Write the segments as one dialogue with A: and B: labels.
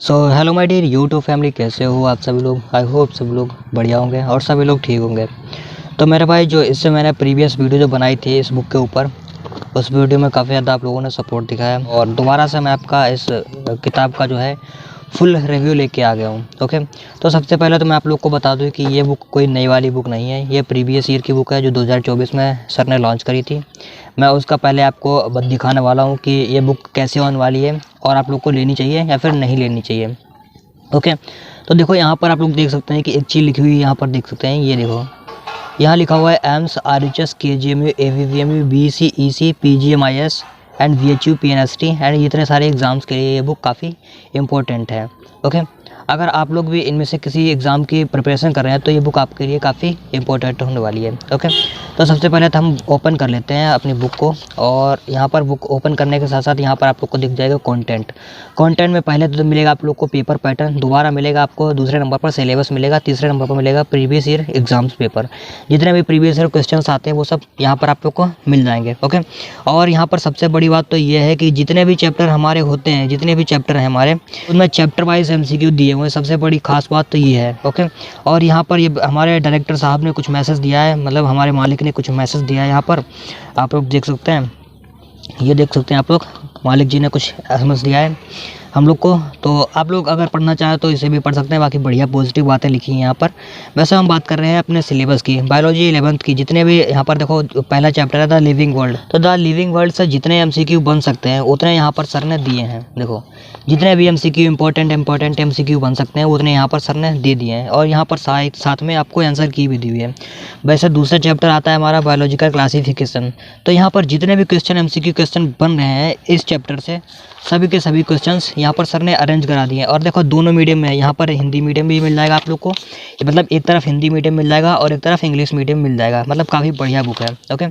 A: Hello my dear YouTube family, कैसे हो आप सभी लोग। आई होप सभी लोग बढ़िया होंगे और सभी लोग ठीक होंगे। तो मेरे भाई, जो इससे मैंने प्रीवियस वीडियो जो बनाई थी इस बुक के ऊपर, उस वीडियो में काफ़ी ज़्यादा आप लोगों ने सपोर्ट दिखाया और दोबारा से मैं आपका इस किताब का जो है फुल रिव्यू लेके आ गया हूँ। ओके, तो सबसे पहले तो मैं आप लोग को बता दूँ कि ये बुक कोई नई वाली बुक नहीं है, ये प्रीवियस ईयर की बुक है जो 2024 में सर ने लॉन्च करी थी। मैं उसका पहले आपको दिखाने वाला हूँ कि ये बुक कैसे होने वाली है और आप लोग को लेनी चाहिए या फिर नहीं लेनी चाहिए। ओके, तो देखो यहाँ पर आप लोग देख सकते हैं कि एक चीज़ लिखी हुई है, यहाँ पर देख सकते हैं, ये देखो यहाँ लिखा हुआ है AIIMS RHS KGMU AVVMU BC EC PGMIS and VHU PNST and इतने सारे एग्ज़ाम्स के लिए ये बुक काफ़ी इम्पोर्टेंट है। ओके, अगर आप लोग भी इनमें से किसी एग्ज़ाम की प्रिपरेशन कर रहे हैं तो ये बुक आपके लिए काफ़ी इम्पोर्टेंट होने वाली है। ओके, तो सबसे पहले तो हम ओपन कर लेते हैं अपनी बुक को और यहाँ पर बुक ओपन करने के साथ साथ यहाँ पर आप लोग को दिख जाएगा कंटेंट में पहले तो मिलेगा आप लोग को पेपर पैटर्न, दोबारा मिलेगा आपको दूसरे नंबर पर सिलेबस मिलेगा, तीसरे नंबर पर मिलेगा प्रीवियस ईयर एग्जाम्स पेपर। जितने भी प्रीवियस ईयर क्वेश्चन आते हैं वो सब यहाँ पर आप लोग को मिल जाएंगे। ओके, और यहाँ पर सबसे बड़ी बात तो ये है कि जितने भी चैप्टर हमारे होते हैं, जितने भी चैप्टर हैं हमारे, उनमें चैप्टर वाइज MCQ दिए हुए हैं। सबसे बड़ी खास बात तो ये है। ओके, और यहाँ पर ये हमारे डायरेक्टर साहब ने कुछ मैसेज दिया है, मतलब हमारे मालिक ने कुछ मैसेज दिया है। यहाँ पर आप लोग देख सकते हैं, ये देख सकते हैं आप लोग, मालिक जी ने कुछ SMS दिया है हम लोग को। तो आप लोग अगर पढ़ना चाहें तो इसे भी पढ़ सकते हैं, बाकी बढ़िया पॉजिटिव बातें लिखी हैं यहाँ पर। वैसे हम बात कर रहे हैं अपने सिलेबस की, बायोलॉजी 11th की। जितने भी यहाँ पर देखो, पहला चैप्टर है द लिविंग वर्ल्ड, तो द लिविंग वर्ल्ड से जितने MCQ बन सकते हैं उतने यहाँ पर सर ने दिए हैं। देखो, जितने भी MCQ इंपॉर्टेंट MCQ बन सकते हैं उतने यहाँ पर सर ने दे दिए हैं और यहाँ पर साथ में आपको आंसर की भी दी हुई है। वैसे दूसरा चैप्टर आता है हमारा बायोलॉजिकल क्लासिफिकेशन, तो यहाँ पर जितने भी MCQ क्वेश्चन बन रहे हैं इस चैप्टर से, सभी के सभी क्वेश्चंस यहाँ पर सर ने अरेंज करा दिए हैं। और देखो, दोनों मीडियम में, यहाँ पर हिंदी मीडियम भी मिल जाएगा आप लोग को, मतलब एक तरफ हिंदी मीडियम मिल जाएगा और एक तरफ इंग्लिश मीडियम मिल जाएगा, मतलब काफ़ी बढ़िया बुक है। ओके,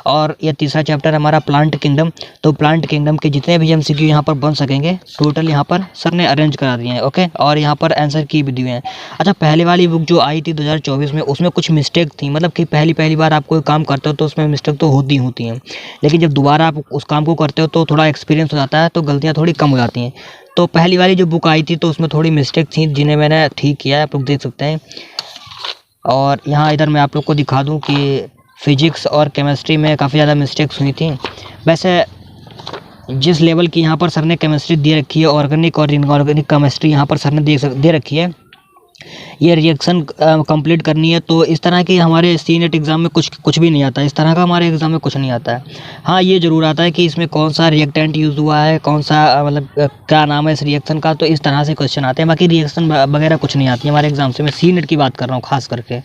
A: और ये तीसरा चैप्टर हमारा प्लांट किंगडम, तो प्लांट किंगडम के जितने भी MCQ यहाँ पर बन सकेंगे टोटल यहाँ पर सर ने अरेंज करा दिए हैं। ओके, और यहाँ पर आंसर की भी दिए हैं। अच्छा, पहले वाली बुक जो आई थी 2024 में, उसमें कुछ मिस्टेक थी, मतलब कि पहली बार आप कोई काम करते हो तो उसमें मिस्टेक तो होती हैं, लेकिन जब दोबारा आप उस काम को करते हो तो थोड़ा एक्सपीरियंस हो जाता है, तो गलतियाँ थोड़ी कम हो जाती हैं। तो पहली वाली जो बुक आई थी तो उसमें थोड़ी मिस्टेक थी जिन्हें मैंने ठीक किया है, आप लोग देख सकते हैं। और यहाँ इधर मैं आप लोग को दिखा दूँ कि फिजिक्स और केमिस्ट्री में काफ़ी ज़्यादा मिस्टेक्स हुई थी। वैसे जिस लेवल की यहाँ पर सर ने केमिस्ट्री दे रखी है, ऑर्गेनिक और इनऑर्गेनिक केमिस्ट्री यहाँ पर सर ने दे रखी है, ये रिएक्शन कंप्लीट करनी है, तो इस तरह की हमारे CNET एग्ज़ाम में कुछ भी नहीं आता, इस तरह का हमारे एग्ज़ाम में कुछ नहीं आता है। हाँ, ये ज़रूर आता है कि इसमें कौन सा रिएक्टेंट यूज़ हुआ है, कौन सा मतलब क्या नाम है इस रिएक्शन का, तो इस तरह से क्वेश्चन आते हैं। बाकी रिएक्शन वगैरह कुछ नहीं आती हमारे एग्ज़ाम से। मैं CNET की बात कर रहा हूँ खास करके।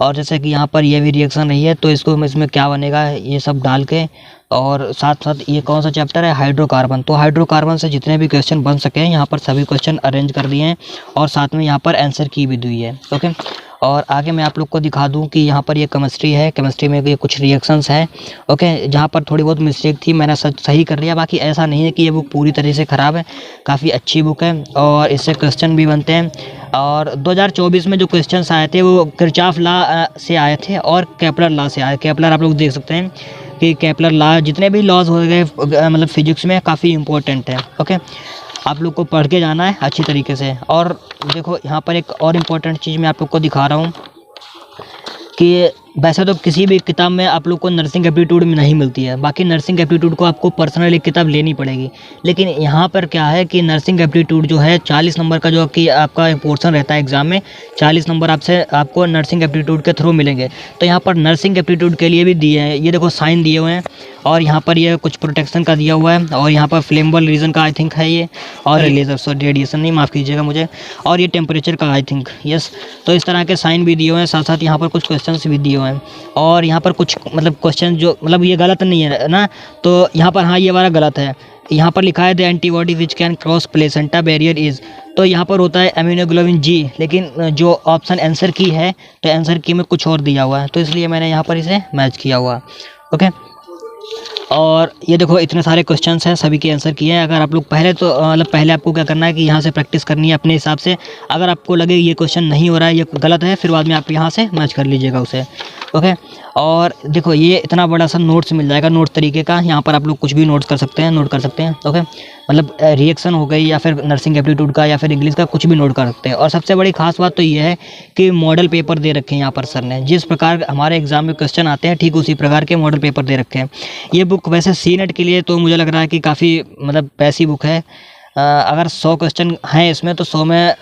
A: और जैसे कि यहाँ पर ये भी रिएक्शन रही है, तो इसमें क्या बनेगा ये सब डाल के, और साथ साथ ये कौन सा चैप्टर है, हाइड्रोकार्बन, तो हाइड्रोकार्बन से जितने भी क्वेश्चन बन सके यहाँ पर सभी क्वेश्चन अरेंज कर दिए हैं और साथ में यहाँ पर आंसर की भी दी है। ओके, और आगे मैं आप लोग को दिखा दूं कि यहाँ पर ये केमिस्ट्री है, केमिस्ट्री में ये कुछ रिएक्शंस हैं। ओके, जहाँ पर थोड़ी बहुत मिस्टेक थी मैंने सही कर लिया, बाकी ऐसा नहीं है कि ये बुक पूरी तरह से ख़राब है, काफ़ी अच्छी बुक है और इससे क्वेश्चन भी बनते हैं। और 2024 में जो क्वेश्चंस आए थे वो किरचॉफ लॉ से आए थे और केपलर लॉ से आए। केपलर आप लोग देख सकते हैं कि केपलर लॉ, जितने भी लॉज हो गए मतलब फिजिक्स में, काफ़ी इंपॉर्टेंट है। ओके, आप लोग को पढ़ के जाना है अच्छी तरीके से। और देखो, यहाँ पर एक और इम्पोर्टेंट चीज़ मैं आप लोग को दिखा रहा हूँ कि वैसे तो किसी भी किताब में आप लोग को नर्सिंग एप्टीट्यूड में नहीं मिलती है, बाकी नर्सिंग एप्टीट्यूड को आपको पर्सनल एक किताब लेनी पड़ेगी। लेकिन यहाँ पर क्या है कि नर्सिंग एप्टीट्यूड जो है 40 नंबर का, जो कि आपका पोर्शन रहता है एग्ज़ाम में, 40 नंबर आपको नर्सिंग एप्टीट्यूड के थ्रू मिलेंगे। तो यहाँ पर नर्सिंग एप्टीट्यूड के लिए भी दिए हैं, ये देखो साइन दिए हुए हैं, और यहाँ पर ये कुछ प्रोटेक्शन का दिया हुआ है, और यहाँ पर फ्लेमेबल रीजन का आई थिंक है ये, और लेजर रेडिएशन नहीं, माफ़ कीजिएगा मुझे, और ये टेम्परेचर का आई थिंक, यस। तो इस तरह के साइन भी दिए हुए हैं, साथ साथ यहाँ पर कुछ क्वेश्चन भी दिए हुए हैं। और यहाँ पर कुछ मतलब क्वेश्चन जो मतलब ये गलत नहीं है ना, तो यहाँ पर हाँ ये वाला गलत है। यहाँ पर लिखा है the antibody which can cross placenta barrier is, तो यहाँ पर होता है इम्यूनोग्लोबिन G, लेकिन जो ऑप्शन आंसर की है तो आंसर की में कुछ और दिया हुआ है, तो इसलिए मैंने यहाँ पर इसे मैच किया हुआ। ओके, और ये देखो इतने सारे क्वेश्चंस हैं, सभी के आंसर किए हैं। अगर आप लोग पहले आपको क्या करना है कि यहाँ से प्रैक्टिस करनी है अपने हिसाब से। अगर आपको लगे ये क्वेश्चन नहीं हो रहा है, ये गलत है, फिर बाद में आप यहाँ से मैच कर लीजिएगा उसे। ओके, और देखो ये इतना बड़ा सा नोट्स मिल जाएगा, नोट तरीके का। यहाँ पर आप लोग कुछ भी नोट कर सकते हैं, ओके। मतलब रिएक्शन हो गई या फिर नर्सिंग एप्टीट्यूड का या फिर इंग्लिश का, कुछ भी नोट कर सकते हैं। और सबसे बड़ी खास बात तो ये है कि मॉडल पेपर दे रखे हैं यहाँ पर सर ने। जिस प्रकार हमारे एग्जाम में क्वेश्चन आते हैं ठीक उसी प्रकार के मॉडल पेपर दे रखे हैं। ये बुक वैसे सीनेट के लिए तो मुझे लग रहा है कि काफ़ी मतलब पैसी बुक है। अगर 100 क्वेश्चन हैं इसमें तो 100 में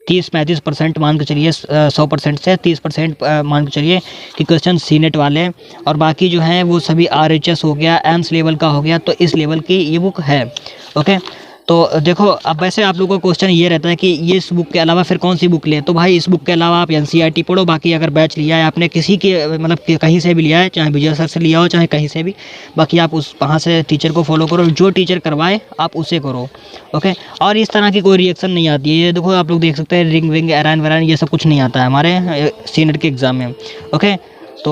A: 30-35% मान के चलिए, 100% से 30% मान के चलिए कि क्वेश्चन सीनेट वाले हैं। और बाकी जो हैं वो सभी RHS हो गया, एम्स लेवल का हो गया, तो इस लेवल की ये बुक है, ओके। तो देखो अब वैसे आप लोगों का क्वेश्चन ये रहता है कि ये इस बुक के अलावा फिर कौन सी बुक लें। तो भाई इस बुक के अलावा आप NCERT पढ़ो। बाकी अगर बैच लिया है आपने किसी के मतलब कहीं से भी लिया है, चाहे विजय सर से लिया हो चाहे कहीं से भी, बाकी आप उस वहाँ से टीचर को फॉलो करो, जो टीचर करवाए आप उसे करो, ओके। और इस तरह की कोई रिएक्शन नहीं आती है। ये देखो आप लोग देख सकते हैं रिंग विंग एरान वरान ये सब कुछ नहीं आता है हमारे सीनेट के एग्ज़ाम में, ओके। तो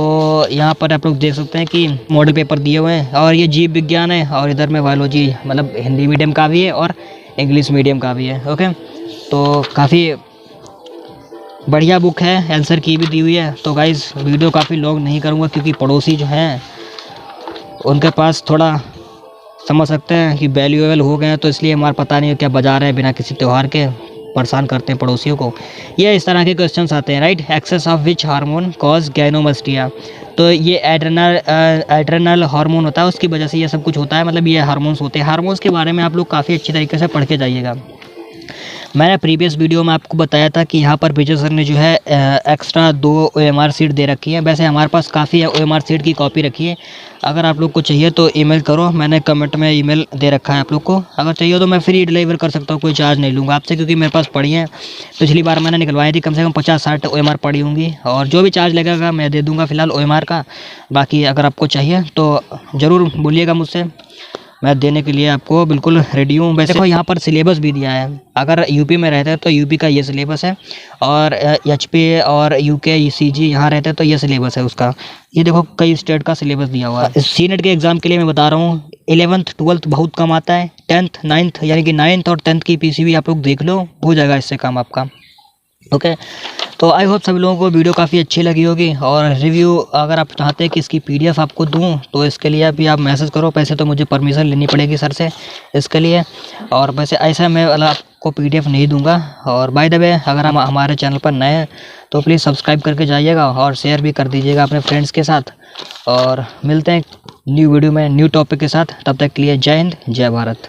A: यहाँ पर आप लोग देख सकते हैं कि मॉडल पेपर दिए हुए हैं। और ये जीव विज्ञान है और इधर में बायोलॉजी, मतलब हिंदी मीडियम का भी है और इंग्लिश मीडियम का भी है, ओके। तो काफ़ी बढ़िया बुक है, आंसर की भी दी हुई है। तो गाइस वीडियो काफ़ी लॉन्ग नहीं करूँगा क्योंकि पड़ोसी जो हैं उनके पास थोड़ा समझ सकते हैं कि वैल्यूएबल हो गए हैं, तो इसलिए हमारा पता नहीं क्या बजा रहे हैं बिना किसी त्यौहार के, परेशान करते हैं पड़ोसियों को। ये इस तरह के क्वेश्चंस आते हैं, right. Excess of which hormone cause gynaecomastia. तो ये एड्रेनल हार्मोन होता है, उसकी वजह से ये सब कुछ होता है। मतलब ये हार्मोन्स होते हैं। हार्मोन्स के बारे में आप लोग काफ़ी अच्छी तरीके से पढ़ के जाइएगा। मैंने प्रीवियस वीडियो में आपको बताया था कि यहाँ पर विजय सर ने जो है एक्स्ट्रा 2 OMR सीट दे रखी है। वैसे हमारे पास काफ़ी है, OMR सीट की कॉपी रखी है। अगर आप लोग को चाहिए तो ईमेल करो, मैंने कमेंट में ईमेल दे रखा है आप लोग को। अगर चाहिए तो मैं फ्री डिलीवर कर सकता हूँ, कोई चार्ज नहीं लूँगा आपसे, क्योंकि मेरे पास पड़ी हैं। पिछली बार मैंने निकलवाई थी, कम से कम 50-60 OMR पड़ी होंगी, और जो भी चार्ज लगेगा मैं दे दूँगा फ़िलहाल OMR का। बाकी अगर आपको चाहिए तो ज़रूर बोलिएगा मुझसे, मैं देने के लिए आपको बिल्कुल रेडी हूँ। वैसे देखो यहाँ पर सिलेबस भी दिया है। अगर यूपी में रहते हैं तो यूपी का ये सिलेबस है, और HP और UK ECG यहाँ रहते हैं तो ये सिलेबस है उसका। ये देखो कई स्टेट का सिलेबस दिया हुआ है। सीनेट के एग्ज़ाम के लिए मैं बता रहा हूँ 11th 12th बहुत कम आता है, 10th 9th यानी कि 9th और 10th की PCB आप लोग देख लो, हो जाएगा इससे काम आपका, ओके। तो आई होप सभी लोगों को वीडियो काफ़ी अच्छी लगी होगी। और रिव्यू अगर आप चाहते हैं कि इसकी PDF आपको दूं तो इसके लिए भी आप मैसेज करो। पैसे तो मुझे परमिशन लेनी पड़ेगी सर से इसके लिए, और वैसे ऐसा मैं आपको PDF नहीं दूंगा। और बाय द वे अगर हम हमारे चैनल पर नए हैं तो प्लीज़ सब्सक्राइब करके जाइएगा और शेयर भी कर दीजिएगा अपने फ्रेंड्स के साथ। और मिलते हैं न्यू वीडियो में न्यू टॉपिक के साथ, तब तक के लिए जय हिंद जय भारत।